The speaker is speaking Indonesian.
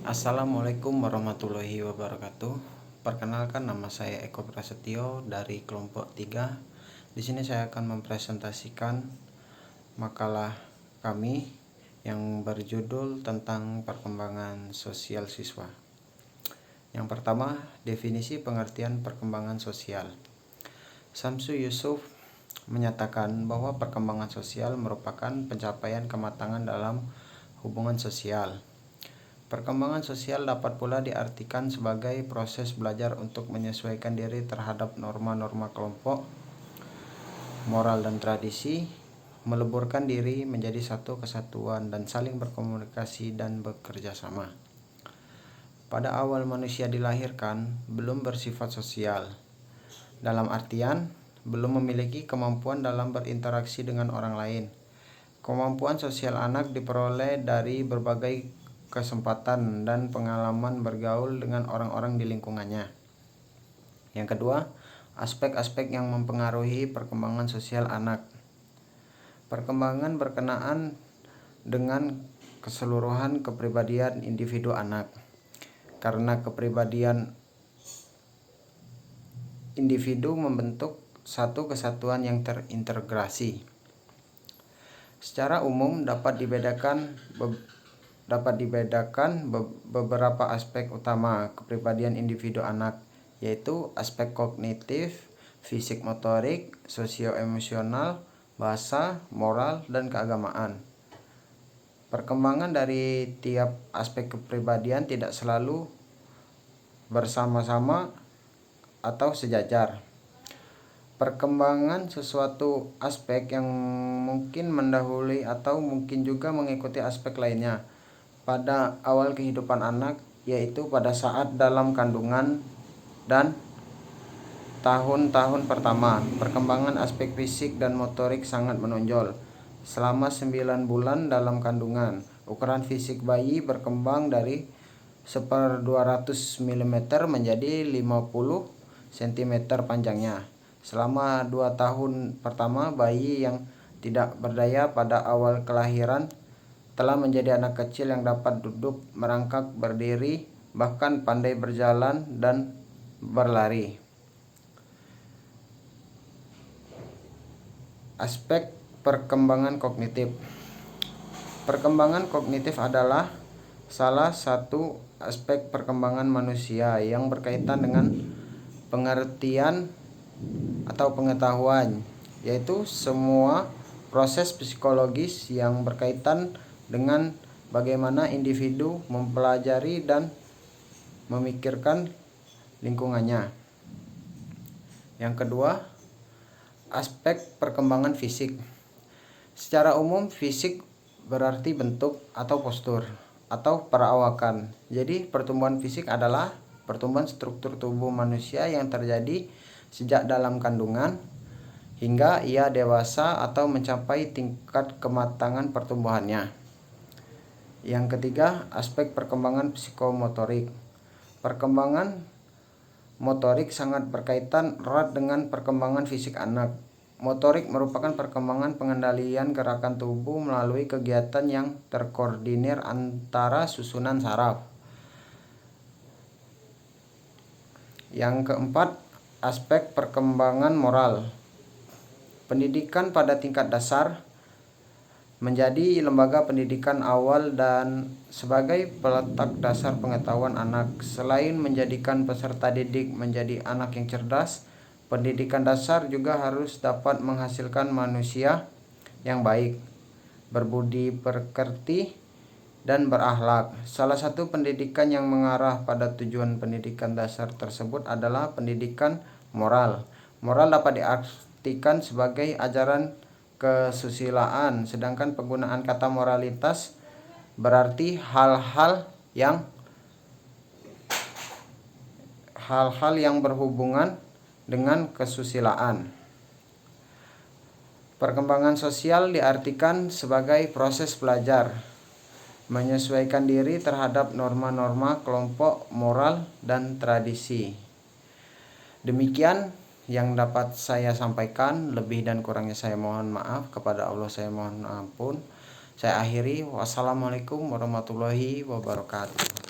Assalamualaikum warahmatullahi wabarakatuh. Perkenalkan, nama saya Eko Prasetyo dari kelompok 3. Di sini saya akan mempresentasikan makalah kami yang berjudul tentang perkembangan sosial siswa. Yang pertama, definisi pengertian perkembangan sosial. Samsu Yusuf menyatakan bahwa perkembangan sosial merupakan pencapaian kematangan dalam hubungan sosial. Perkembangan sosial dapat pula diartikan sebagai proses belajar untuk menyesuaikan diri terhadap norma-norma kelompok, moral dan tradisi, meleburkan diri menjadi satu kesatuan dan saling berkomunikasi dan bekerja sama. Pada awal manusia dilahirkan belum bersifat sosial, dalam artian belum memiliki kemampuan dalam berinteraksi dengan orang lain. Kemampuan sosial anak diperoleh dari berbagai kesempatan dan pengalaman bergaul dengan orang-orang di lingkungannya. Yang kedua, aspek-aspek yang mempengaruhi perkembangan sosial anak. Perkembangan berkenaan dengan keseluruhan kepribadian individu anak. Karena kepribadian individu membentuk satu kesatuan yang terintegrasi. Secara umum dapat dibedakan beberapa aspek utama kepribadian individu anak, yaitu aspek kognitif, fisik motorik, sosio-emosional, bahasa, moral, dan keagamaan. Perkembangan dari tiap aspek kepribadian tidak selalu bersama-sama atau sejajar. Perkembangan sesuatu aspek yang mungkin mendahului atau mungkin juga mengikuti aspek lainnya pada awal kehidupan anak, yaitu pada saat dalam kandungan dan tahun-tahun pertama. Perkembangan aspek fisik dan motorik sangat menonjol. Selama 9 bulan dalam kandungan, ukuran fisik bayi berkembang dari 1/200 mm menjadi 50 cm panjangnya. Selama 2 tahun pertama, bayi yang tidak berdaya pada awal kelahiran telah menjadi anak kecil yang dapat duduk, merangkak, berdiri, bahkan pandai berjalan dan berlari. Aspek perkembangan kognitif. Perkembangan kognitif adalah salah satu aspek perkembangan manusia yang berkaitan dengan pengertian atau pengetahuan, yaitu semua proses psikologis yang berkaitan dengan bagaimana individu mempelajari dan memikirkan lingkungannya. Yang kedua, aspek perkembangan fisik. Secara umum, fisik berarti bentuk atau postur atau perawakan. Jadi, pertumbuhan fisik adalah pertumbuhan struktur tubuh manusia yang terjadi sejak dalam kandungan hingga ia dewasa atau mencapai tingkat kematangan pertumbuhannya. Yang ketiga, aspek perkembangan psikomotorik. Perkembangan motorik sangat berkaitan erat dengan perkembangan fisik anak. Motorik merupakan perkembangan pengendalian gerakan tubuh melalui kegiatan yang terkoordinir antara susunan saraf. Yang keempat, aspek perkembangan moral. Pendidikan pada tingkat dasar menjadi lembaga pendidikan awal dan sebagai peletak dasar pengetahuan anak. Selain menjadikan peserta didik menjadi anak yang cerdas, pendidikan dasar juga harus dapat menghasilkan manusia yang baik, berbudi pekerti, dan berakhlak. Salah satu pendidikan yang mengarah pada tujuan pendidikan dasar tersebut adalah pendidikan moral. Moral dapat diartikan sebagai ajaran kesusilaan, sedangkan penggunaan kata moralitas berarti hal-hal yang berhubungan dengan kesusilaan. Perkembangan sosial diartikan sebagai proses belajar, menyesuaikan diri terhadap norma-norma kelompok, moral, dan tradisi. Demikian yang dapat saya sampaikan. Lebih dan kurangnya saya mohon maaf. Kepada Allah saya mohon ampun. Saya akhiri. Wassalamualaikum warahmatullahi wabarakatuh.